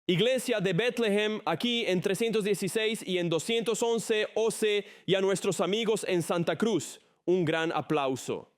Iglesia de Bethlehem, aquí en 316 y en 211 OC, y a nuestros amigos en Santa Cruz, un gran aplauso.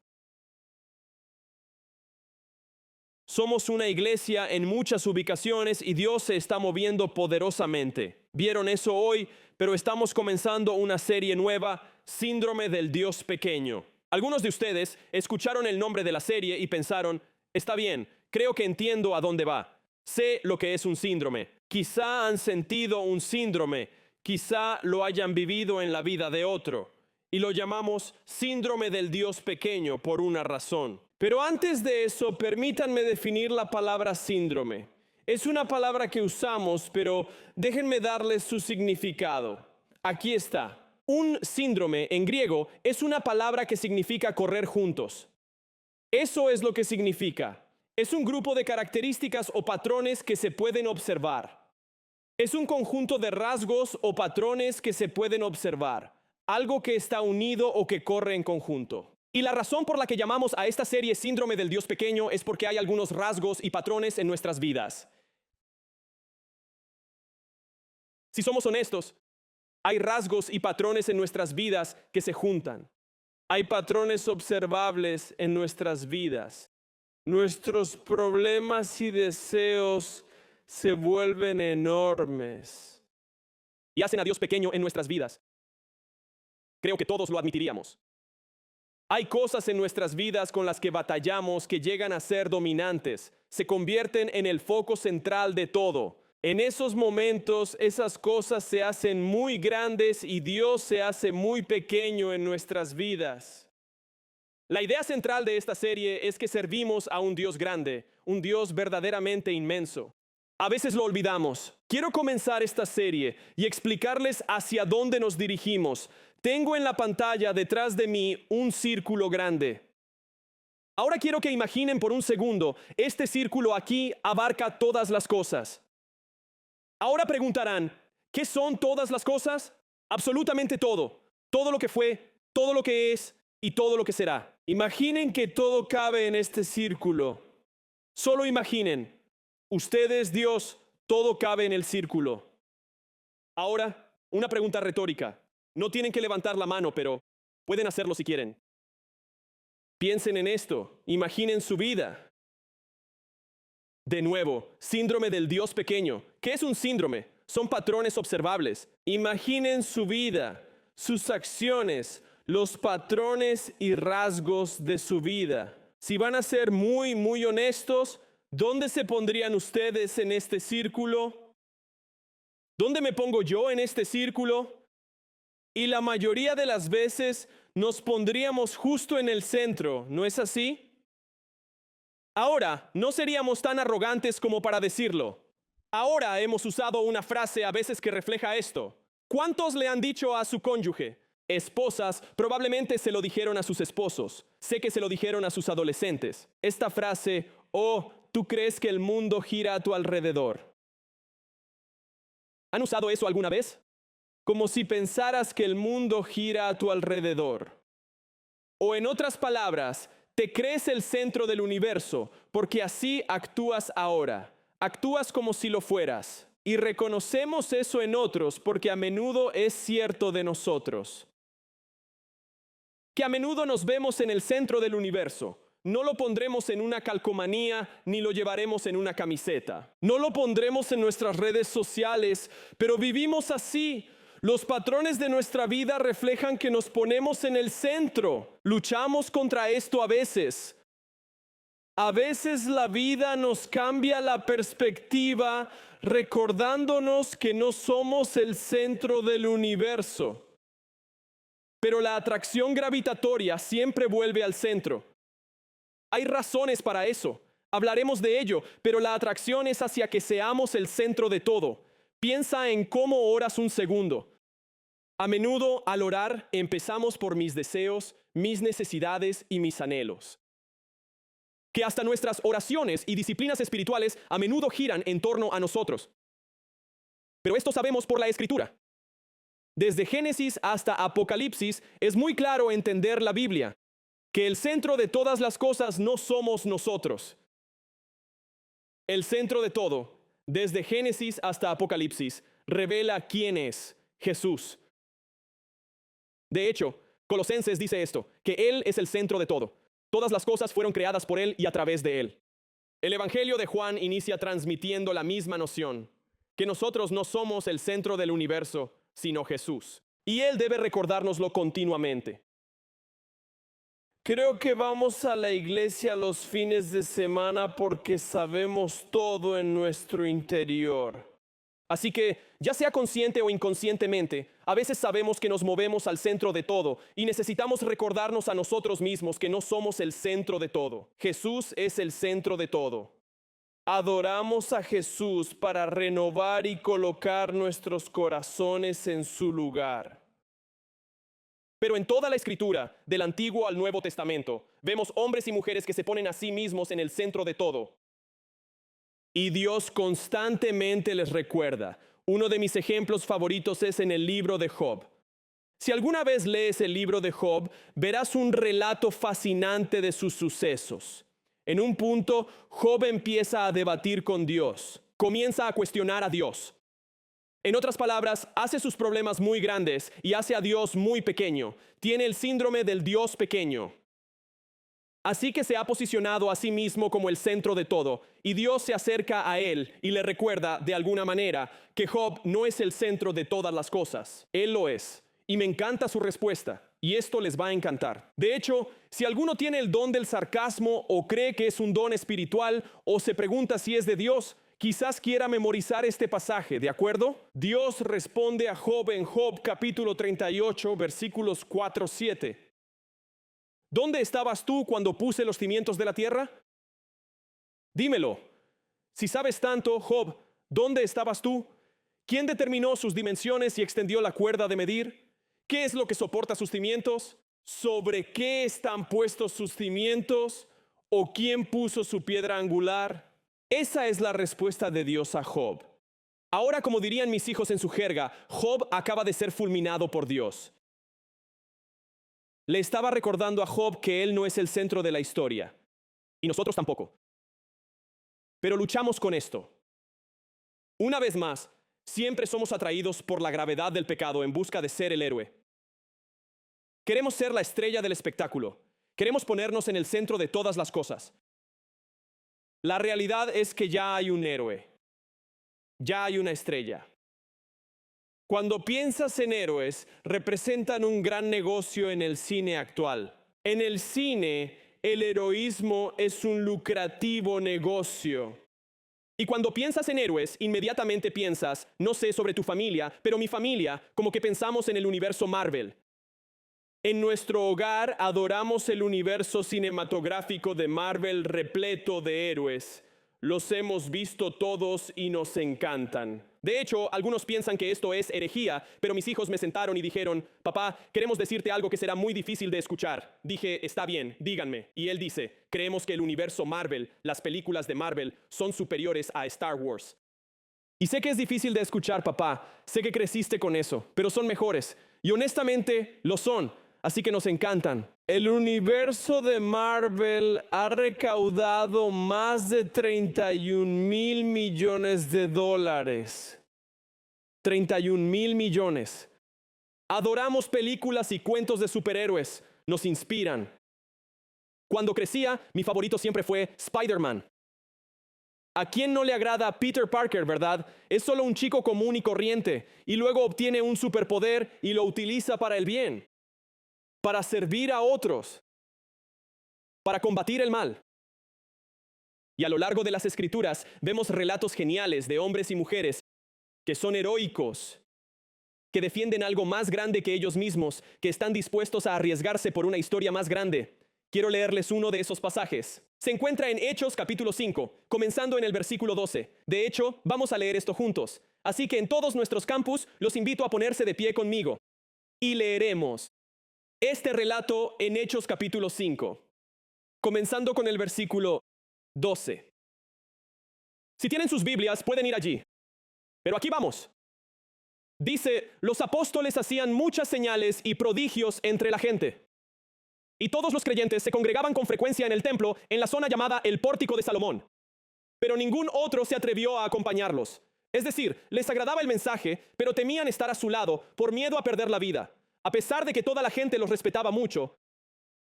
Somos una iglesia en muchas ubicaciones y Dios se está moviendo poderosamente. Vieron eso hoy, pero estamos comenzando una serie nueva, Síndrome del Dios Pequeño. Algunos de ustedes escucharon el nombre de la serie y pensaron, está bien, creo que entiendo a dónde va. Sé lo que es un síndrome. Quizá han sentido un síndrome, quizá lo hayan vivido en la vida de otro. Y lo llamamos síndrome del Dios pequeño por una razón. Pero antes de eso, permítanme definir la palabra síndrome. Es una palabra que usamos, pero déjenme darles su significado. Aquí está. Un síndrome en griego es una palabra que significa correr juntos. Eso es lo que significa. Es un grupo de características o patrones que se pueden observar. Es un conjunto de rasgos o patrones que se pueden observar. Algo que está unido o que corre en conjunto. Y la razón por la que llamamos a esta serie Síndrome del Dios Pequeño es porque hay algunos rasgos y patrones en nuestras vidas. Si somos honestos, hay rasgos y patrones en nuestras vidas que se juntan. Hay patrones observables en nuestras vidas. Nuestros problemas y deseos se vuelven enormes y hacen a Dios pequeño en nuestras vidas. Creo que todos lo admitiríamos. Hay cosas en nuestras vidas con las que batallamos que llegan a ser dominantes, se convierten en el foco central de todo. En esos momentos, esas cosas se hacen muy grandes y Dios se hace muy pequeño en nuestras vidas. La idea central de esta serie es que servimos a un Dios grande, un Dios verdaderamente inmenso. A veces lo olvidamos. Quiero comenzar esta serie y explicarles hacia dónde nos dirigimos. Tengo en la pantalla detrás de mí un círculo grande. Ahora quiero que imaginen por un segundo, este círculo aquí abarca todas las cosas. Ahora preguntarán, ¿qué son todas las cosas? Absolutamente todo. Todo lo que fue, todo lo que es y todo lo que será. Imaginen que todo cabe en este círculo. Solo imaginen, ustedes, Dios, todo cabe en el círculo. Ahora, una pregunta retórica. No tienen que levantar la mano, pero pueden hacerlo si quieren. Piensen en esto, imaginen su vida. De nuevo, síndrome del Dios pequeño. ¿Qué es un síndrome? Son patrones observables. Imaginen su vida, sus acciones, los patrones y rasgos de su vida. Si van a ser muy honestos, ¿dónde se pondrían ustedes en este círculo? ¿Dónde me pongo yo en este círculo? Y la mayoría de las veces nos pondríamos justo en el centro, ¿no es así? Ahora, no seríamos tan arrogantes como para decirlo. Ahora hemos usado una frase a veces que refleja esto. ¿Cuántos le han dicho a su cónyuge? Esposas probablemente se lo dijeron a sus esposos. Sé que se lo dijeron a sus adolescentes. Esta frase, oh, ¿tú crees que el mundo gira a tu alrededor? ¿Han usado eso alguna vez? Como si pensaras que el mundo gira a tu alrededor. O en otras palabras, te crees el centro del universo porque así actúas ahora. Actúas como si lo fueras. Y reconocemos eso en otros porque a menudo es cierto de nosotros. Que a menudo nos vemos en el centro del universo. No lo pondremos en una calcomanía ni lo llevaremos en una camiseta. No lo pondremos en nuestras redes sociales, pero vivimos así. Los patrones de nuestra vida reflejan que nos ponemos en el centro. Luchamos contra esto a veces. A veces la vida nos cambia la perspectiva recordándonos que no somos el centro del universo. Pero la atracción gravitatoria siempre vuelve al centro. Hay razones para eso. Hablaremos de ello, pero la atracción es hacia que seamos el centro de todo. Piensa en cómo oras un segundo. A menudo, al orar, empezamos por mis deseos, mis necesidades y mis anhelos. Que hasta nuestras oraciones y disciplinas espirituales a menudo giran en torno a nosotros. Pero esto sabemos por la Escritura. Desde Génesis hasta Apocalipsis es muy claro entender la Biblia, que el centro de todas las cosas no somos nosotros. El centro de todo, desde Génesis hasta Apocalipsis, revela quién es Jesús. De hecho, Colosenses dice esto, que Él es el centro de todo. Todas las cosas fueron creadas por Él y a través de Él. El Evangelio de Juan inicia transmitiendo la misma noción, que nosotros no somos el centro del universo, sino Jesús. Y Él debe recordárnoslo continuamente. Creo que vamos a la iglesia los fines de semana porque sabemos todo en nuestro interior. Así que, ya sea consciente o inconscientemente, a veces sabemos que nos movemos al centro de todo y necesitamos recordarnos a nosotros mismos que no somos el centro de todo. Jesús es el centro de todo. Adoramos a Jesús para renovar y colocar nuestros corazones en su lugar. Pero en toda la Escritura, del Antiguo al Nuevo Testamento, vemos hombres y mujeres que se ponen a sí mismos en el centro de todo. Y Dios constantemente les recuerda. Uno de mis ejemplos favoritos es en el libro de Job. Si alguna vez lees el libro de Job, verás un relato fascinante de sus sucesos. En un punto, Job empieza a debatir con Dios. Comienza a cuestionar a Dios. En otras palabras, hace sus problemas muy grandes y hace a Dios muy pequeño. Tiene el síndrome del Dios pequeño. Así que se ha posicionado a sí mismo como el centro de todo, y Dios se acerca a él y le recuerda de alguna manera que Job no es el centro de todas las cosas. Él lo es. Y me encanta su respuesta, y esto les va a encantar. De hecho, si alguno tiene el don del sarcasmo o cree que es un don espiritual o se pregunta si es de Dios, quizás quiera memorizar este pasaje, ¿de acuerdo? Dios responde a Job en Job capítulo 38, versículos 4-7. ¿Dónde estabas tú cuando puse los cimientos de la tierra? Dímelo. Si sabes tanto, Job, ¿dónde estabas tú? ¿Quién determinó sus dimensiones y extendió la cuerda de medir? ¿Qué es lo que soporta sus cimientos? ¿Sobre qué están puestos sus cimientos? ¿O quién puso su piedra angular? Esa es la respuesta de Dios a Job. Ahora, como dirían mis hijos en su jerga, Job acaba de ser fulminado por Dios. Le estaba recordando a Job que él no es el centro de la historia, y nosotros tampoco. Pero luchamos con esto. Una vez más, siempre somos atraídos por la gravedad del pecado en busca de ser el héroe. Queremos ser la estrella del espectáculo. Queremos ponernos en el centro de todas las cosas. La realidad es que ya hay un héroe. Ya hay una estrella. Cuando piensas en héroes, representan un gran negocio en el cine actual. En el cine, el heroísmo es un lucrativo negocio. Y cuando piensas en héroes, inmediatamente piensas, no sé sobre tu familia, pero mi familia, como que pensamos en el universo Marvel. En nuestro hogar adoramos el universo cinematográfico de Marvel repleto de héroes. Los hemos visto todos y nos encantan. De hecho, algunos piensan que esto es herejía, pero mis hijos me sentaron y dijeron, papá, queremos decirte algo que será muy difícil de escuchar. Dije, está bien, díganme. Y él dice, creemos que el universo Marvel, las películas de Marvel, son superiores a Star Wars. Y sé que es difícil de escuchar, papá. Sé que creciste con eso, pero son mejores. Y honestamente, lo son. Así que nos encantan. El universo de Marvel ha recaudado más de 31,000 millones de dólares. 31,000 millones. Adoramos películas y cuentos de superhéroes. Nos inspiran. Cuando crecía, mi favorito siempre fue Spider-Man. ¿A quién no le agrada Peter Parker, verdad? Es solo un chico común y corriente, y luego obtiene un superpoder y lo utiliza para el bien. Para servir a otros, para combatir el mal. Y a lo largo de las Escrituras vemos relatos geniales de hombres y mujeres que son heroicos, que defienden algo más grande que ellos mismos, que están dispuestos a arriesgarse por una historia más grande. Quiero leerles uno de esos pasajes. Se encuentra en Hechos capítulo 5, comenzando en el versículo 12. De hecho, vamos a leer esto juntos. Así que en todos nuestros campus los invito a ponerse de pie conmigo y leeremos este relato en Hechos capítulo 5, comenzando con el versículo 12. Si tienen sus Biblias, pueden ir allí. Pero aquí vamos. Dice, los apóstoles hacían muchas señales y prodigios entre la gente. Y todos los creyentes se congregaban con frecuencia en el templo, en la zona llamada el Pórtico de Salomón. pero ningún otro se atrevió a acompañarlos. Es decir, les agradaba el mensaje, pero temían estar a su lado por miedo a perder la vida, a pesar de que toda la gente los respetaba mucho.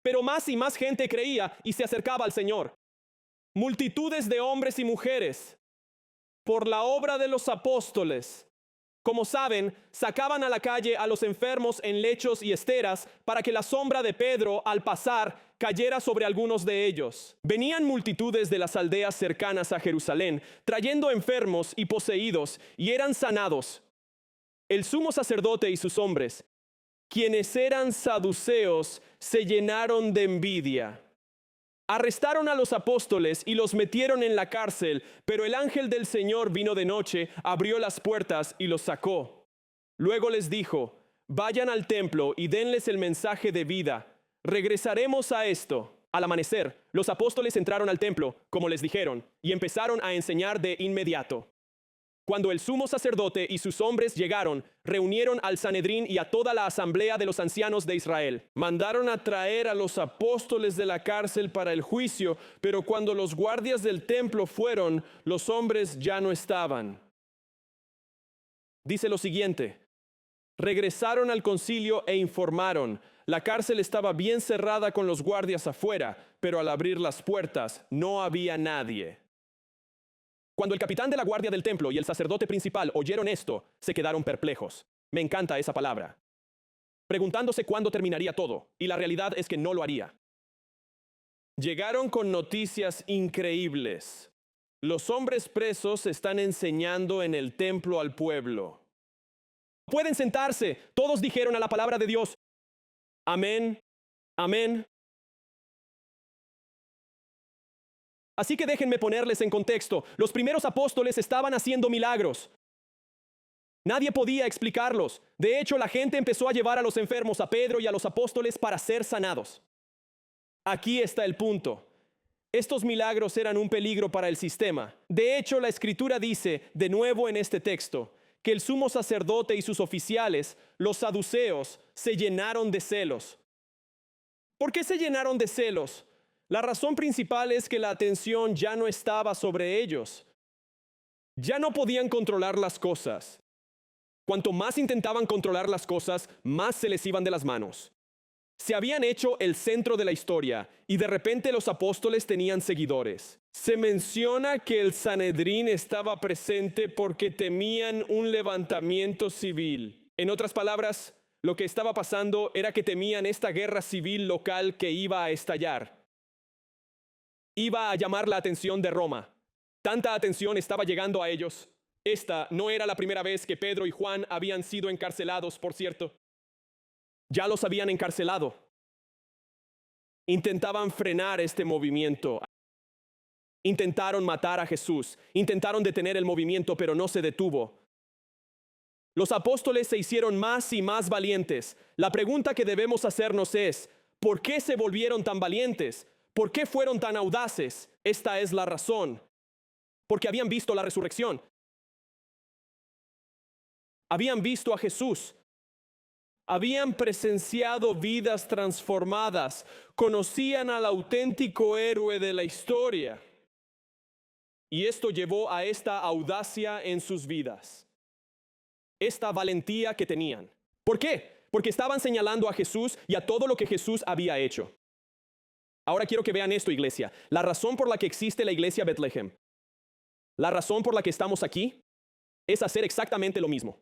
Pero más y más gente creía y se acercaba al Señor. Multitudes de hombres y mujeres, por la obra de los apóstoles, como saben, sacaban a la calle a los enfermos en lechos y esteras para que la sombra de Pedro, al pasar, cayera sobre algunos de ellos. Venían multitudes de las aldeas cercanas a Jerusalén, trayendo enfermos y poseídos, y eran sanados. El sumo sacerdote y sus hombres, quienes eran saduceos, se llenaron de envidia. Arrestaron a los apóstoles y los metieron en la cárcel, pero el ángel del Señor vino de noche, abrió las puertas y los sacó. Luego les dijo: vayan al templo y denles el mensaje de vida. Regresaremos a esto. Al amanecer, los apóstoles entraron al templo, como les dijeron, y empezaron a enseñar de inmediato. Cuando el sumo sacerdote y sus hombres llegaron, reunieron al Sanedrín y a toda la asamblea de los ancianos de Israel. Mandaron a traer a los apóstoles de la cárcel para el juicio, pero cuando los guardias del templo fueron, los hombres ya no estaban. Dice lo siguiente: regresaron al concilio e informaron. La cárcel estaba bien cerrada con los guardias afuera, pero al abrir las puertas no había nadie. Cuando el capitán de la guardia del templo y el sacerdote principal oyeron esto, se quedaron perplejos. Me encanta esa palabra. Preguntándose cuándo terminaría todo, y la realidad es que no lo haría. Llegaron con noticias increíbles. Los hombres presos están enseñando en el templo al pueblo. Pueden sentarse, todos dijeron a la palabra de Dios. Amén, amén. Así que déjenme ponerles en contexto. Los primeros apóstoles estaban haciendo milagros. Nadie podía explicarlos. De hecho, la gente empezó a llevar a los enfermos a Pedro y a los apóstoles para ser sanados. Aquí está el punto. Estos milagros eran un peligro para el sistema. De hecho, la Escritura dice, de nuevo en este texto, que el sumo sacerdote y sus oficiales, los saduceos, se llenaron de celos. ¿Por qué se llenaron de celos? La razón principal es que la atención ya no estaba sobre ellos. Ya no podían controlar las cosas. Cuanto más intentaban controlar las cosas, más se les iban de las manos. Se habían hecho el centro de la historia y de repente los apóstoles tenían seguidores. Se menciona que el Sanedrín estaba presente porque temían un levantamiento civil. En otras palabras, lo que estaba pasando era que temían esta guerra civil local que iba a estallar. Iba a llamar la atención de Roma. Tanta atención estaba llegando a ellos. Esta no era la primera vez que Pedro y Juan habían sido encarcelados, por cierto. Ya los habían encarcelado. Intentaban frenar este movimiento. Intentaron matar a Jesús. Intentaron detener el movimiento, pero no se detuvo. Los apóstoles se hicieron más y más valientes. La pregunta que debemos hacernos es, ¿por qué se volvieron tan valientes? ¿Por qué fueron tan audaces? Esta es la razón. Porque habían visto la resurrección. Habían visto a Jesús. Habían presenciado vidas transformadas. Conocían al auténtico héroe de la historia. Y esto llevó a esta audacia en sus vidas. Esta valentía que tenían. ¿Por qué? Porque estaban señalando a Jesús y a todo lo que Jesús había hecho. Ahora quiero que vean esto, iglesia. La razón por la que existe la iglesia Bethlehem, la razón por la que estamos aquí, es hacer exactamente lo mismo.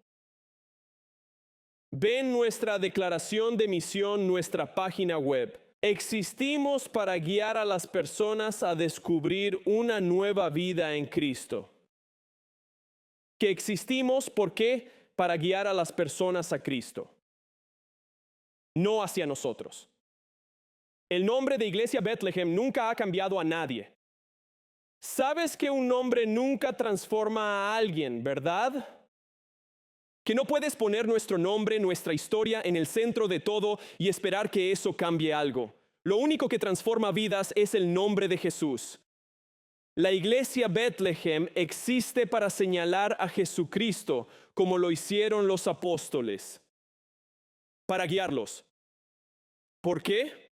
Ven nuestra declaración de misión, nuestra página web. Existimos para guiar a las personas a descubrir una nueva vida en Cristo. Que existimos, ¿por qué? Para guiar a las personas a Cristo. No hacia nosotros. El nombre de Iglesia Bethlehem nunca ha cambiado a nadie. Sabes que un nombre nunca transforma a alguien, ¿verdad? Que no puedes poner nuestro nombre, nuestra historia en el centro de todo y esperar que eso cambie algo. Lo único que transforma vidas es el nombre de Jesús. La Iglesia Bethlehem existe para señalar a Jesucristo como lo hicieron los apóstoles. Para guiarlos. ¿Por qué?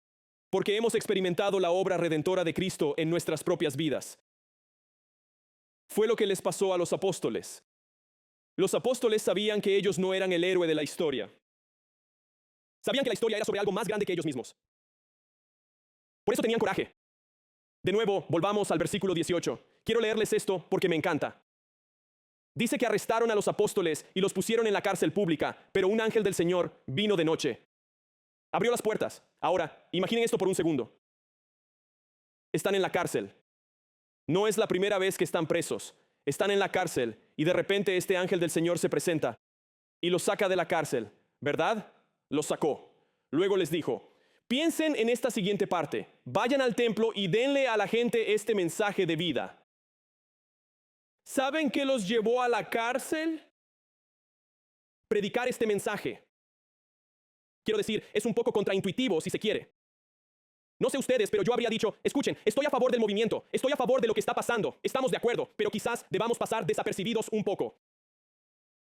Porque hemos experimentado la obra redentora de Cristo en nuestras propias vidas. Fue lo que les pasó a los apóstoles. Los apóstoles sabían que ellos no eran el héroe de la historia. Sabían que la historia era sobre algo más grande que ellos mismos. Por eso tenían coraje. De nuevo, volvamos al versículo 18. Quiero leerles esto porque me encanta. Dice que arrestaron a los apóstoles y los pusieron en la cárcel pública, pero un ángel del Señor vino de noche. Abrió las puertas. Ahora, imaginen esto por un segundo. Están en la cárcel. No es la primera vez que están presos. Están en la cárcel y de repente este ángel del Señor se presenta y los saca de la cárcel, ¿verdad? Los sacó. Luego les dijo, piensen en esta siguiente parte. Vayan al templo y denle a la gente este mensaje de vida. ¿Saben qué los llevó a la cárcel? Predicar este mensaje. Quiero decir, es un poco contraintuitivo si se quiere. No sé ustedes, pero yo habría dicho, escuchen, estoy a favor del movimiento, estoy a favor de lo que está pasando, estamos de acuerdo, pero quizás debamos pasar desapercibidos un poco.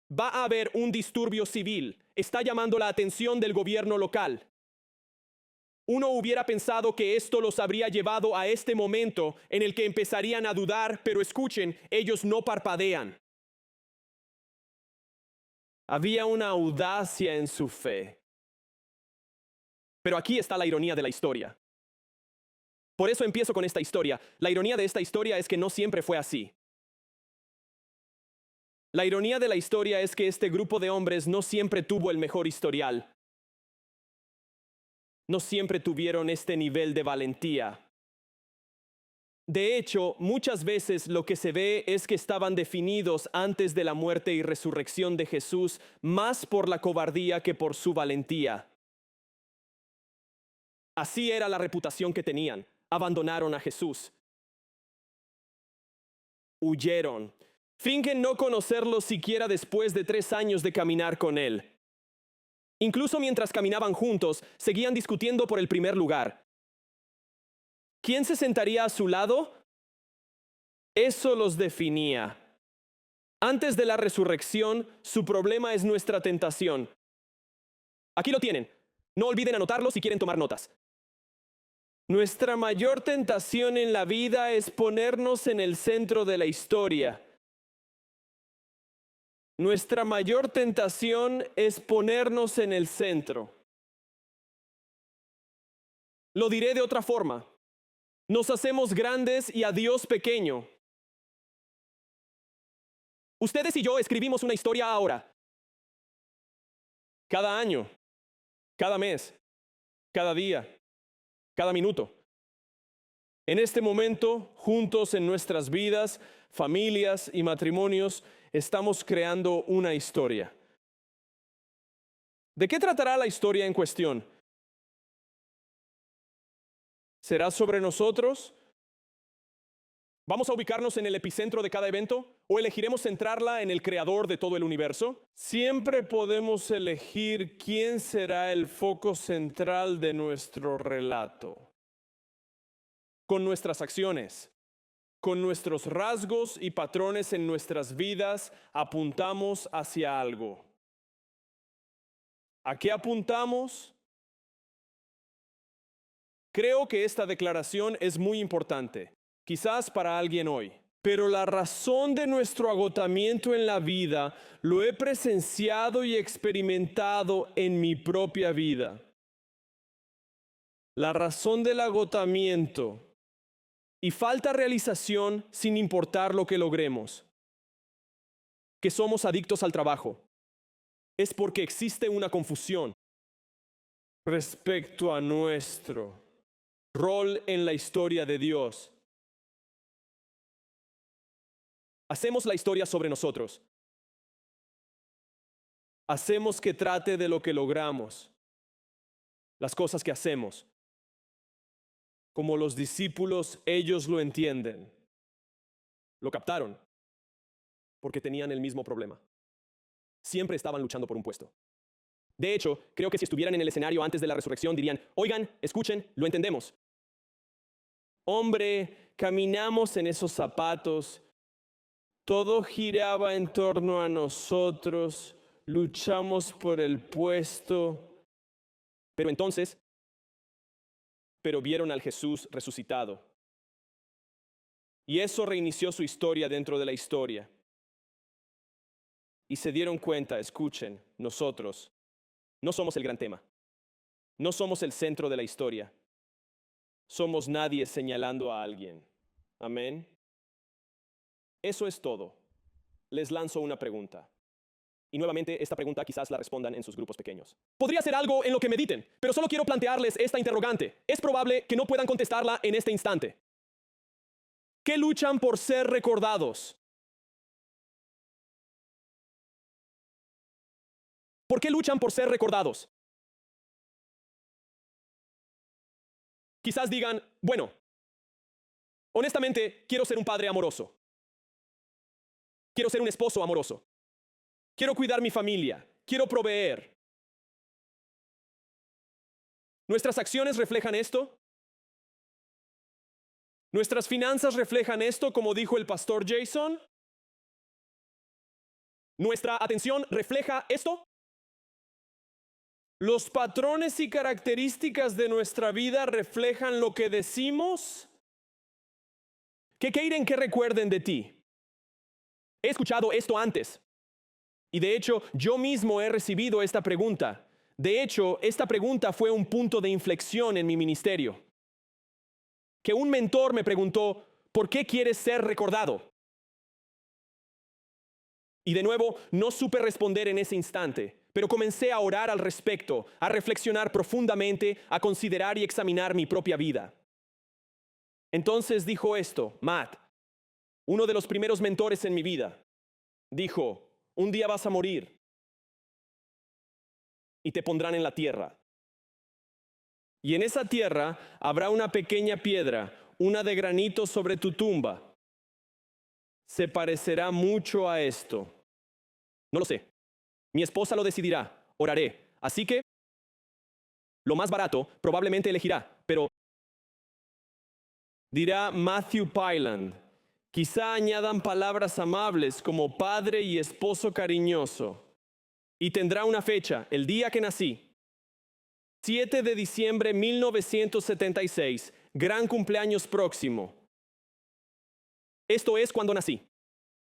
Va a haber un disturbio civil, está llamando la atención del gobierno local. Uno hubiera pensado que esto los habría llevado a este momento en el que empezarían a dudar, pero escuchen, ellos no parpadean. Había una audacia en su fe. Pero aquí está la ironía de la historia. Por eso empiezo con esta historia. La ironía de esta historia es que no siempre fue así. La ironía de la historia es que este grupo de hombres no siempre tuvo el mejor historial. No siempre tuvieron este nivel de valentía. De hecho, muchas veces lo que se ve es que estaban definidos antes de la muerte y resurrección de Jesús más por la cobardía que por su valentía. Así era la reputación que tenían. Abandonaron a Jesús. Huyeron. Fingen no conocerlo siquiera después de 3 años de caminar con él. Incluso mientras caminaban juntos, seguían discutiendo por el primer lugar. ¿Quién se sentaría a su lado? Eso los definía. Antes de la resurrección, su problema es nuestra tentación. Aquí lo tienen. No olviden anotarlo si quieren tomar notas. Nuestra mayor tentación en la vida es ponernos en el centro de la historia. Nuestra mayor tentación es ponernos en el centro. Lo diré de otra forma. Nos hacemos grandes y a Dios pequeño. Ustedes y yo escribimos una historia ahora. Cada año, cada mes, cada día, cada minuto. En este momento, juntos en nuestras vidas, familias y matrimonios, estamos creando una historia. ¿De qué tratará la historia en cuestión? ¿Será sobre nosotros? ¿Vamos a ubicarnos en el epicentro de cada evento? ¿O elegiremos centrarla en el creador de todo el universo? Siempre podemos elegir quién será el foco central de nuestro relato. Con nuestras acciones, con nuestros rasgos y patrones en nuestras vidas, apuntamos hacia algo. ¿A qué apuntamos? Creo que esta declaración es muy importante, quizás para alguien hoy. Pero la razón de nuestro agotamiento en la vida lo he presenciado y experimentado en mi propia vida. La razón del agotamiento y falta realización sin importar lo que logremos. Que somos adictos al trabajo. Es porque existe una confusión respecto a nuestro rol en la historia de Dios. Hacemos la historia sobre nosotros. Hacemos que trate de lo que logramos, las cosas que hacemos. Como los discípulos, ellos lo entienden. Lo captaron, porque tenían el mismo problema. Siempre estaban luchando por un puesto. De hecho, creo que si estuvieran en el escenario antes de la resurrección, dirían, oigan, escuchen, lo entendemos. Hombre, caminamos en esos zapatos, todo giraba en torno a nosotros, luchamos por el puesto. Pero vieron al Jesús resucitado. Y eso reinició su historia dentro de la historia. Y se dieron cuenta, escuchen, nosotros no somos el gran tema. No somos el centro de la historia. Somos nadie señalando a alguien. Amén. Eso es todo. Les lanzo una pregunta. Y nuevamente esta pregunta quizás la respondan en sus grupos pequeños. Podría ser algo en lo que mediten, pero solo quiero plantearles esta interrogante. Es probable que no puedan contestarla en este instante. ¿Qué luchan por ser recordados? ¿Por qué luchan por ser recordados? Quizás digan, bueno, honestamente quiero ser un padre amoroso. Quiero ser un esposo amoroso. Quiero cuidar mi familia. Quiero proveer. ¿Nuestras acciones reflejan esto? ¿Nuestras finanzas reflejan esto, como dijo el pastor Jason? ¿Nuestra atención refleja esto? ¿Los patrones y características de nuestra vida reflejan lo que decimos? ¿Qué quieren que recuerden de ti? He escuchado esto antes. Y de hecho, yo mismo he recibido esta pregunta. De hecho, esta pregunta fue un punto de inflexión en mi ministerio. Que un mentor me preguntó, ¿por qué quieres ser recordado? Y de nuevo, no supe responder en ese instante, pero comencé a orar al respecto, a reflexionar profundamente, a considerar y examinar mi propia vida. Entonces dijo esto, Matt, uno de los primeros mentores en mi vida, dijo, un día vas a morir y te pondrán en la tierra. Y en esa tierra habrá una pequeña piedra, una de granito sobre tu tumba. Se parecerá mucho a esto. No lo sé. Mi esposa lo decidirá. Oraré. Así que lo más barato probablemente elegirá, pero dirá Matthew Pyland. Quizá añadan palabras amables como padre y esposo cariñoso. Y tendrá una fecha, el día que nací. 7 de diciembre 1976, gran cumpleaños próximo. Esto es cuando nací.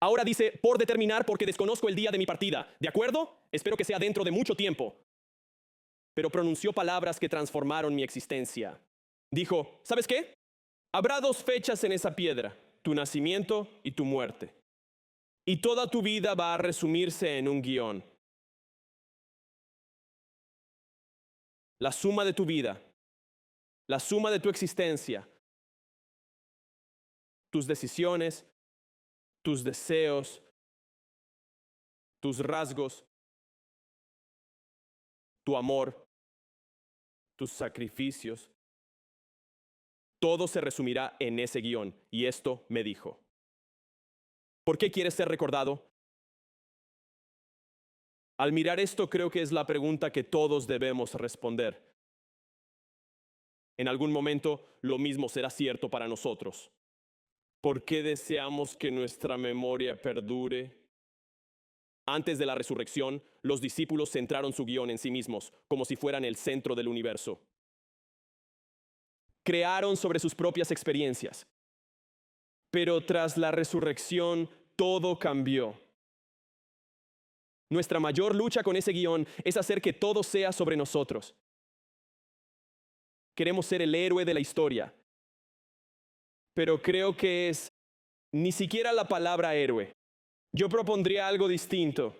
Ahora dice, por determinar porque desconozco el día de mi partida. ¿De acuerdo? Espero que sea dentro de mucho tiempo. Pero pronunció palabras que transformaron mi existencia. Dijo, ¿sabes qué? Habrá 2 fechas en esa piedra, tu nacimiento y tu muerte. Y toda tu vida va a resumirse en un guión. La suma de tu vida, la suma de tu existencia, tus decisiones, tus deseos, tus rasgos, tu amor, tus sacrificios. Todo se resumirá en ese guión. Y esto me dijo. ¿Por qué quieres ser recordado? Al mirar esto, creo que es la pregunta que todos debemos responder. En algún momento, lo mismo será cierto para nosotros. ¿Por qué deseamos que nuestra memoria perdure? Antes de la resurrección, los discípulos centraron su guión en sí mismos, como si fueran el centro del universo. Crearon sobre sus propias experiencias. Pero tras la resurrección, todo cambió. Nuestra mayor lucha con ese guión es hacer que todo sea sobre nosotros. Queremos ser el héroe de la historia. Pero creo que es ni siquiera la palabra héroe. Yo propondría algo distinto.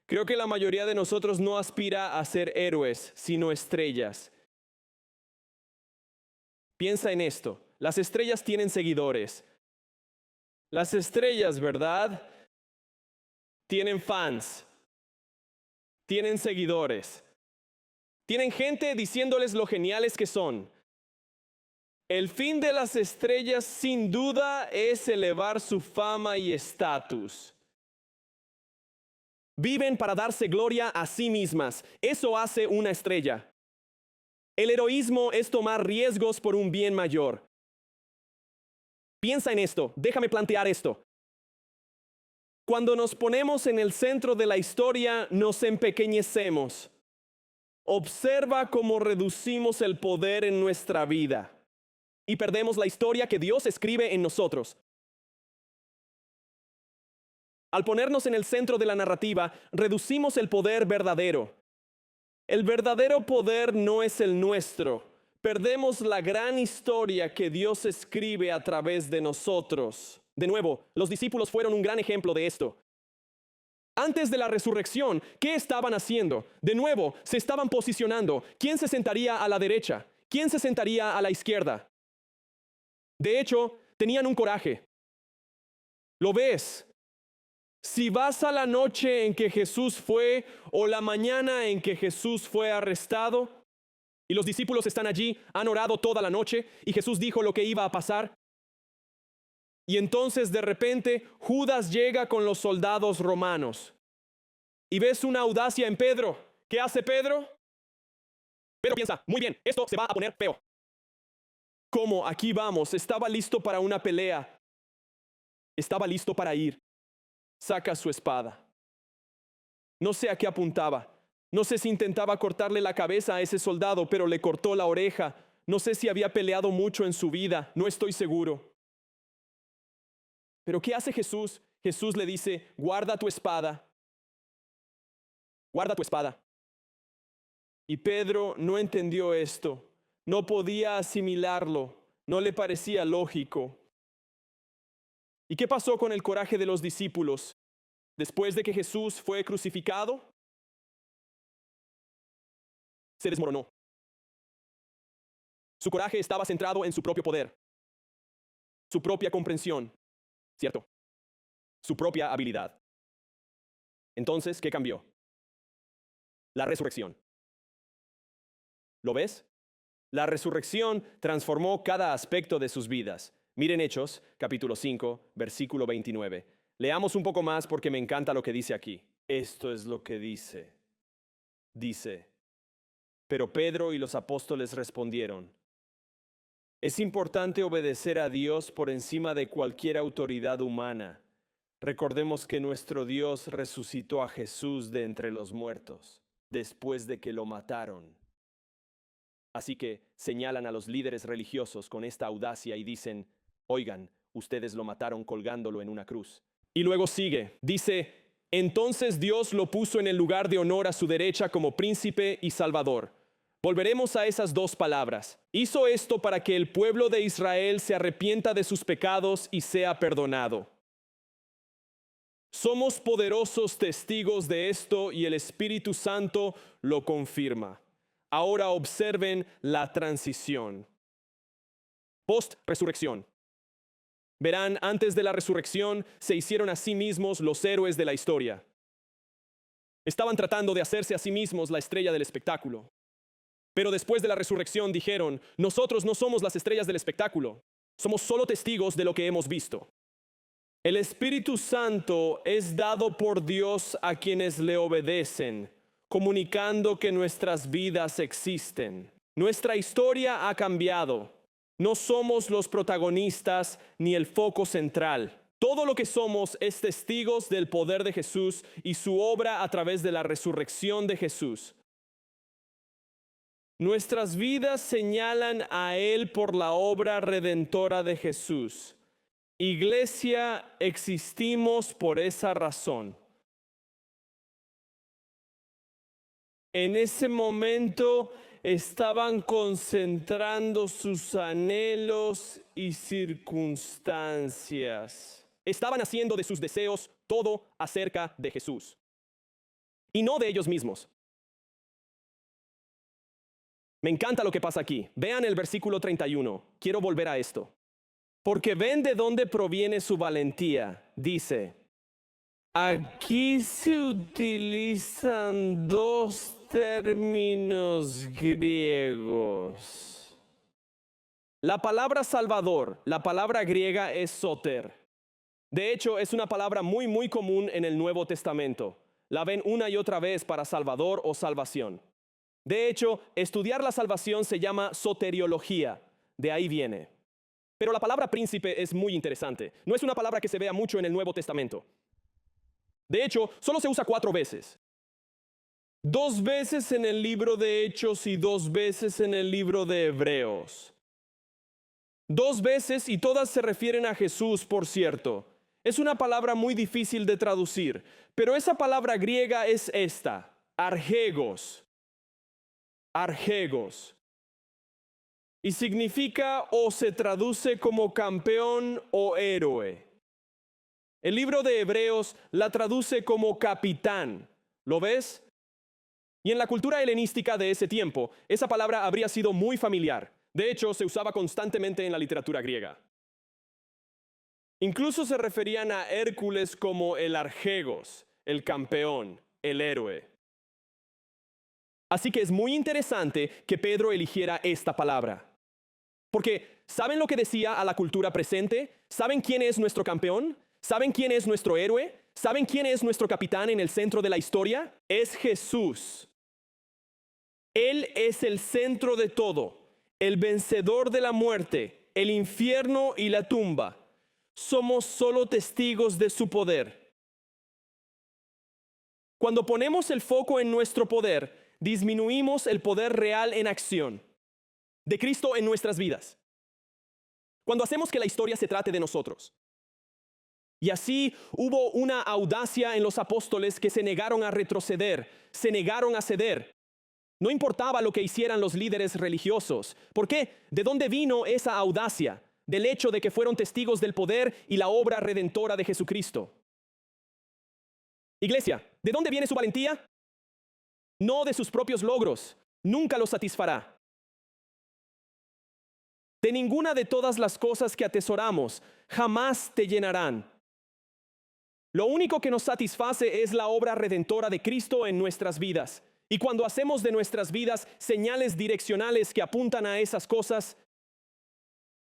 Creo que la mayoría de nosotros no aspira a ser héroes, sino estrellas. Piensa en esto. Las estrellas tienen seguidores. Las estrellas, ¿verdad? Tienen fans. Tienen seguidores. Tienen gente diciéndoles lo geniales que son. El fin de las estrellas, sin duda, es elevar su fama y estatus. Viven para darse gloria a sí mismas. Eso hace una estrella. El heroísmo es tomar riesgos por un bien mayor. Piensa en esto. Déjame plantear esto. Cuando nos ponemos en el centro de la historia, nos empequeñecemos. Observa cómo reducimos el poder en nuestra vida y perdemos la historia que Dios escribe en nosotros. Al ponernos en el centro de la narrativa, reducimos el poder verdadero. El verdadero poder no es el nuestro. Perdemos la gran historia que Dios escribe a través de nosotros. De nuevo, los discípulos fueron un gran ejemplo de esto. Antes de la resurrección, ¿qué estaban haciendo? De nuevo, se estaban posicionando. ¿Quién se sentaría a la derecha? ¿Quién se sentaría a la izquierda? De hecho, tenían un coraje. ¿Lo ves? Si vas a la noche en que Jesús fue o la mañana en que Jesús fue arrestado y los discípulos están allí, han orado toda la noche y Jesús dijo lo que iba a pasar. Y entonces de repente Judas llega con los soldados romanos y ves una audacia en Pedro. ¿Qué hace Pedro? Pedro piensa, muy bien, esto se va a poner feo. ¿Cómo? Aquí vamos, estaba listo para una pelea. Estaba listo para ir. Saca su espada. No sé a qué apuntaba. No sé si intentaba cortarle la cabeza a ese soldado, pero le cortó la oreja. No sé si había peleado mucho en su vida. No estoy seguro. Pero ¿qué hace Jesús? Jesús le dice, guarda tu espada. Guarda tu espada. Y Pedro no entendió esto. No podía asimilarlo. No le parecía lógico. ¿Y qué pasó con el coraje de los discípulos? Después de que Jesús fue crucificado, se desmoronó. Su coraje estaba centrado en su propio poder, su propia comprensión, ¿cierto? Su propia habilidad. Entonces, ¿qué cambió? La resurrección. ¿Lo ves? La resurrección transformó cada aspecto de sus vidas. Miren Hechos, capítulo 5, versículo 29. Leamos un poco más porque me encanta lo que dice aquí. Esto es lo que dice. Dice, pero Pedro y los apóstoles respondieron, es importante obedecer a Dios por encima de cualquier autoridad humana. Recordemos que nuestro Dios resucitó a Jesús de entre los muertos, después de que lo mataron. Así que señalan a los líderes religiosos con esta audacia y dicen, oigan, ustedes lo mataron colgándolo en una cruz. Y luego sigue, dice, entonces Dios lo puso en el lugar de honor a su derecha como príncipe y salvador. Volveremos a esas dos palabras. Hizo esto para que el pueblo de Israel se arrepienta de sus pecados y sea perdonado. Somos poderosos testigos de esto y el Espíritu Santo lo confirma. Ahora observen la transición. Post-resurrección. Verán, antes de la resurrección se hicieron a sí mismos los héroes de la historia. Estaban tratando de hacerse a sí mismos la estrella del espectáculo. Pero después de la resurrección dijeron, nosotros no somos las estrellas del espectáculo, somos solo testigos de lo que hemos visto. El Espíritu Santo es dado por Dios a quienes le obedecen, comunicando que nuestras vidas existen. Nuestra historia ha cambiado. No somos los protagonistas ni el foco central. Todo lo que somos es testigos del poder de Jesús y su obra a través de la resurrección de Jesús. Nuestras vidas señalan a Él por la obra redentora de Jesús. Iglesia, existimos por esa razón. En ese momento estaban concentrando sus anhelos y circunstancias. Estaban haciendo de sus deseos todo acerca de Jesús y no de ellos mismos. Me encanta lo que pasa aquí. Vean el versículo 31. Quiero volver a esto. Porque ven de dónde proviene su valentía. Dice, aquí se utilizan dos términos griegos. La palabra salvador, la palabra griega es soter. De hecho, es una palabra muy común en el Nuevo Testamento. La ven una y otra vez para salvador o salvación. De hecho, estudiar la salvación se llama soteriología. De ahí viene. Pero la palabra príncipe es muy interesante. No es una palabra que se vea mucho en el Nuevo Testamento. De hecho, solo se usa 4 veces. 2 veces en el libro de Hechos y 2 veces en el libro de Hebreos. 2 veces y todas se refieren a Jesús, por cierto. Es una palabra muy difícil de traducir, pero esa palabra griega es esta, argegos. Argegos. Y significa o se traduce como campeón o héroe. El libro de Hebreos la traduce como capitán. ¿Lo ves? Y en la cultura helenística de ese tiempo, esa palabra habría sido muy familiar. De hecho, se usaba constantemente en la literatura griega. Incluso se referían a Hércules como el argegos, el campeón, el héroe. Así que es muy interesante que Pedro eligiera esta palabra. Porque, ¿saben lo que decía a la cultura presente? ¿Saben quién es nuestro campeón? ¿Saben quién es nuestro héroe? ¿Saben quién es nuestro capitán en el centro de la historia? Es Jesús. Él es el centro de todo, el vencedor de la muerte, el infierno y la tumba. Somos solo testigos de su poder. Cuando ponemos el foco en nuestro poder, disminuimos el poder real en acción de Cristo en nuestras vidas. Cuando hacemos que la historia se trate de nosotros. Y así hubo una audacia en los apóstoles que se negaron a retroceder, se negaron a ceder. No importaba lo que hicieran los líderes religiosos. ¿Por qué? ¿De dónde vino esa audacia? Del hecho de que fueron testigos del poder y la obra redentora de Jesucristo. Iglesia, ¿de dónde viene su valentía? No de sus propios logros. Nunca los satisfará. De ninguna de todas las cosas que atesoramos jamás te llenarán. Lo único que nos satisface es la obra redentora de Cristo en nuestras vidas. Y cuando hacemos de nuestras vidas señales direccionales que apuntan a esas cosas,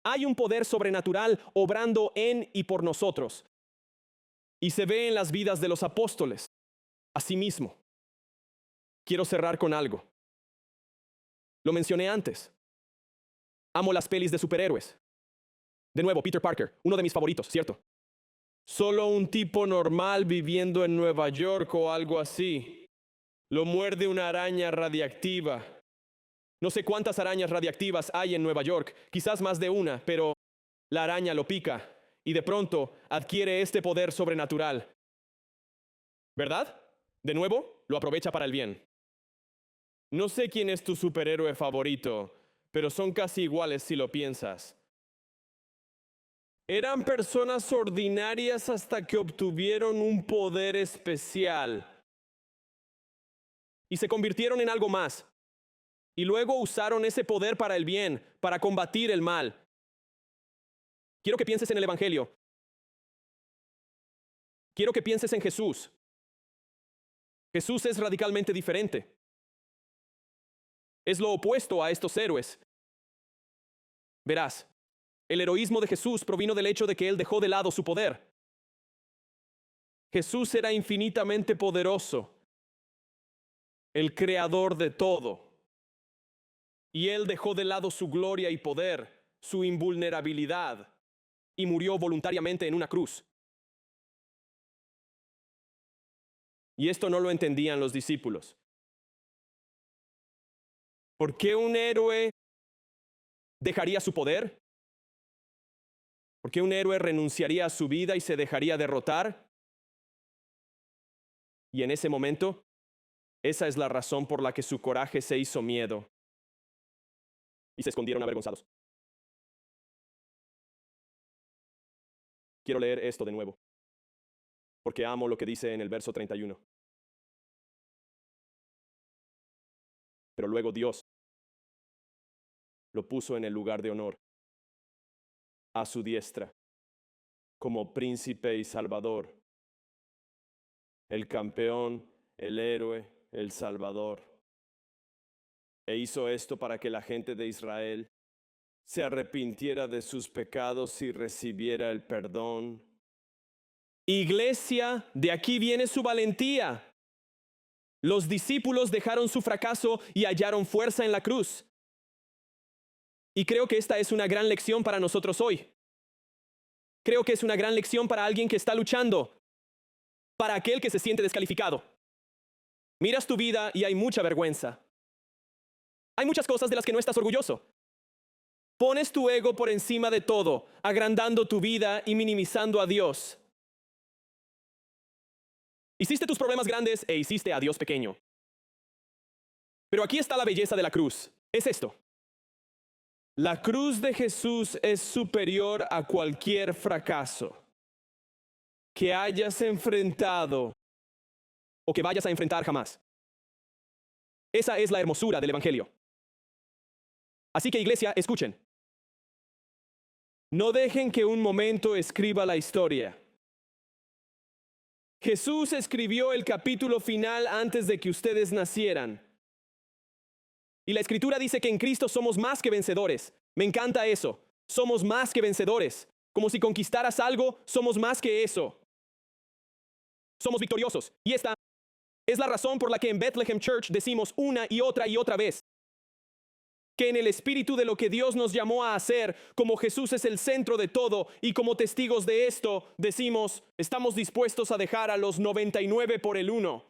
hay un poder sobrenatural obrando en y por nosotros. Y se ve en las vidas de los apóstoles. Asimismo, quiero cerrar con algo. Lo mencioné antes. Amo las pelis de superhéroes. De nuevo, Peter Parker, uno de mis favoritos, ¿cierto? Solo un tipo normal viviendo en Nueva York o algo así. Lo muerde una araña radiactiva. No sé cuántas arañas radiactivas hay en Nueva York, quizás más de una, pero la araña lo pica y de pronto adquiere este poder sobrenatural. ¿Verdad? De nuevo, lo aprovecha para el bien. No sé quién es tu superhéroe favorito, pero son casi iguales si lo piensas. Eran personas ordinarias hasta que obtuvieron un poder especial. Y se convirtieron en algo más. Y luego usaron ese poder para el bien, para combatir el mal. Quiero que pienses en el Evangelio. Quiero que pienses en Jesús. Jesús es radicalmente diferente. Es lo opuesto a estos héroes. Verás, el heroísmo de Jesús provino del hecho de que Él dejó de lado su poder. Jesús era infinitamente poderoso, el creador de todo. Y Él dejó de lado su gloria y poder, su invulnerabilidad, y murió voluntariamente en una cruz. Y esto no lo entendían los discípulos. ¿Por qué un héroe dejaría su poder? ¿Por qué un héroe renunciaría a su vida y se dejaría derrotar? Y en ese momento, esa es la razón por la que su coraje se hizo miedo. Y se escondieron avergonzados. Quiero leer esto de nuevo, porque amo lo que dice en el verso 31. Pero luego Dios lo puso en el lugar de honor, a su diestra, como príncipe y salvador, el campeón, el héroe, el salvador. E hizo esto para que la gente de Israel se arrepintiera de sus pecados y recibiera el perdón. Iglesia, de aquí viene su valentía. Los discípulos dejaron su fracaso y hallaron fuerza en la cruz. Y creo que esta es una gran lección para nosotros hoy. Creo que es una gran lección para alguien que está luchando, para aquel que se siente descalificado. Miras tu vida y hay mucha vergüenza. Hay muchas cosas de las que no estás orgulloso. Pones tu ego por encima de todo, agrandando tu vida y minimizando a Dios. Hiciste tus problemas grandes e hiciste a Dios pequeño. Pero aquí está la belleza de la cruz. Es esto. La cruz de Jesús es superior a cualquier fracaso que hayas enfrentado o que vayas a enfrentar jamás. Esa es la hermosura del Evangelio. Así que, iglesia, escuchen. No dejen que un momento escriba la historia. Jesús escribió el capítulo final antes de que ustedes nacieran. Y la Escritura dice que en Cristo somos más que vencedores. Me encanta eso. Somos más que vencedores. Como si conquistaras algo, somos más que eso. Somos victoriosos. Y esta es la razón por la que en Bethlehem Church decimos una y otra vez que en el espíritu de lo que Dios nos llamó a hacer, como Jesús es el centro de todo y como testigos de esto, decimos, estamos dispuestos a dejar a los 99 por el 1.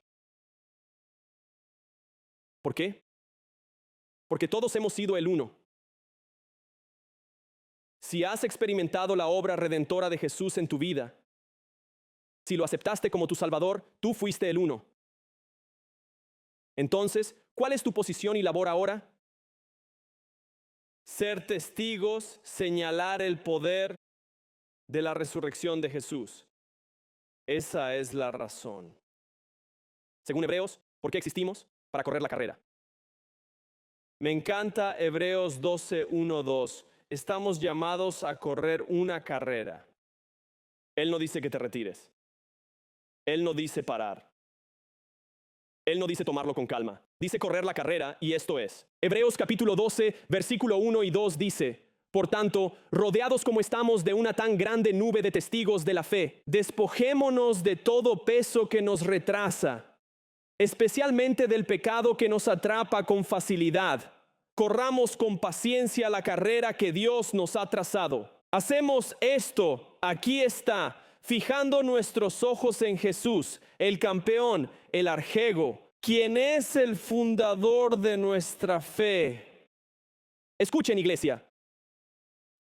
¿Por qué? Porque todos hemos sido el 1. Si has experimentado la obra redentora de Jesús en tu vida, si lo aceptaste como tu Salvador, tú fuiste el 1. Entonces, ¿cuál es tu posición y labor ahora? Ser testigos, señalar el poder de la resurrección de Jesús. Esa es la razón. Según Hebreos, ¿por qué existimos? Para correr la carrera. Me encanta Hebreos 12:1-2. Estamos llamados a correr una carrera. Él no dice que te retires. Él no dice parar. Él no dice tomarlo con calma. Dice correr la carrera, y esto es. Hebreos capítulo 12, versículo 1 y 2 dice, por tanto, rodeados como estamos de una tan grande nube de testigos de la fe, despojémonos de todo peso que nos retrasa, especialmente del pecado que nos atrapa con facilidad. Corramos con paciencia la carrera que Dios nos ha trazado. Hacemos esto, aquí está, fijando nuestros ojos en Jesús, el campeón, el arjego, quien es el fundador de nuestra fe. Escuchen, iglesia.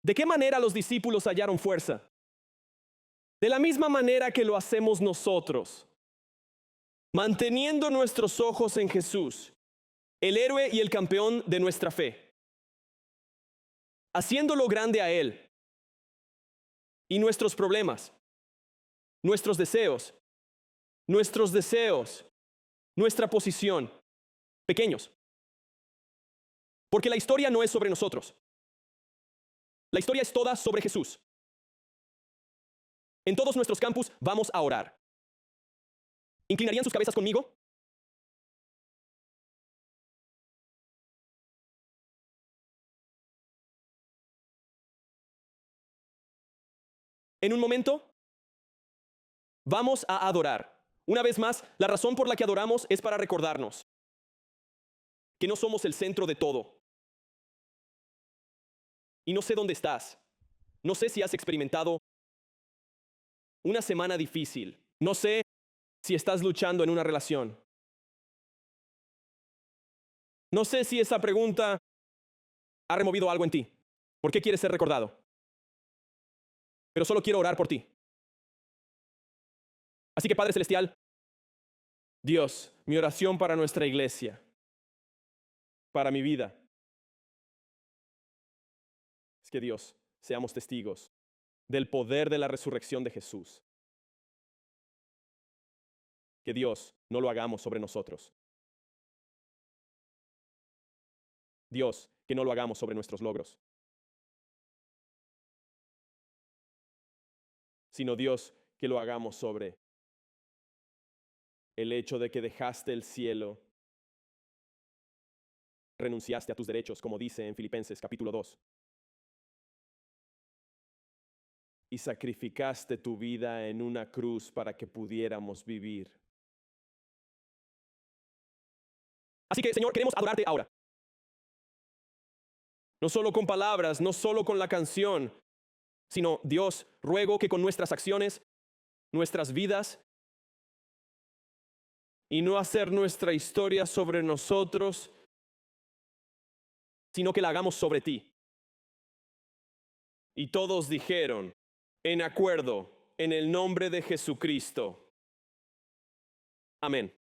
¿De qué manera los discípulos hallaron fuerza? De la misma manera que lo hacemos nosotros, manteniendo nuestros ojos en Jesús, el héroe y el campeón de nuestra fe, haciéndolo grande a Él. Y nuestros problemas, nuestros deseos, nuestra posición, pequeños. Porque la historia no es sobre nosotros. La historia es toda sobre Jesús. En todos nuestros campus vamos a orar. ¿Inclinarían sus cabezas conmigo? En un momento, vamos a adorar. Una vez más, la razón por la que adoramos es para recordarnos que no somos el centro de todo. Y no sé dónde estás. No sé si has experimentado una semana difícil. No sé si estás luchando en una relación. No sé si esa pregunta ha removido algo en ti. ¿Por qué quieres ser recordado? Pero solo quiero orar por ti. Así que, Padre Celestial, Dios, mi oración para nuestra iglesia, para mi vida, es que Dios, seamos testigos del poder de la resurrección de Jesús. Que Dios no lo hagamos sobre nosotros. Dios, que no lo hagamos sobre nuestros logros. Sino Dios, que lo hagamos sobre el hecho de que dejaste el cielo, renunciaste a tus derechos, como dice en Filipenses capítulo 2, y sacrificaste tu vida en una cruz para que pudiéramos vivir. Así que, Señor, queremos adorarte ahora. No solo con palabras, no solo con la canción, sino, Dios, ruego que con nuestras acciones, nuestras vidas, y no hacer nuestra historia sobre nosotros, sino que la hagamos sobre ti. Y todos dijeron, en acuerdo, en el nombre de Jesucristo. Amén.